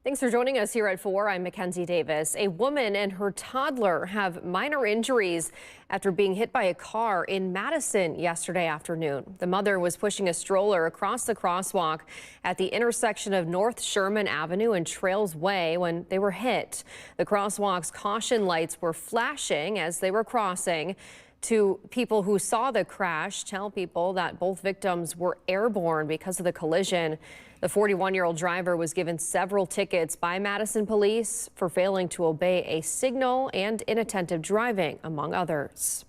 Thanks for joining us here at 4. I'm Mackenzie Davis. A woman and her toddler have minor injuries after being hit by a car in Madison yesterday afternoon. The mother was pushing a stroller across the crosswalk at the intersection of North Sherman Avenue and Trails Way when they were hit. The crosswalk's caution lights were flashing as they were crossing. Two people who saw the crash tell people that both victims were airborne because of the collision. The 41-year-old driver was given several tickets by Madison police for failing to obey a signal and inattentive driving, among others.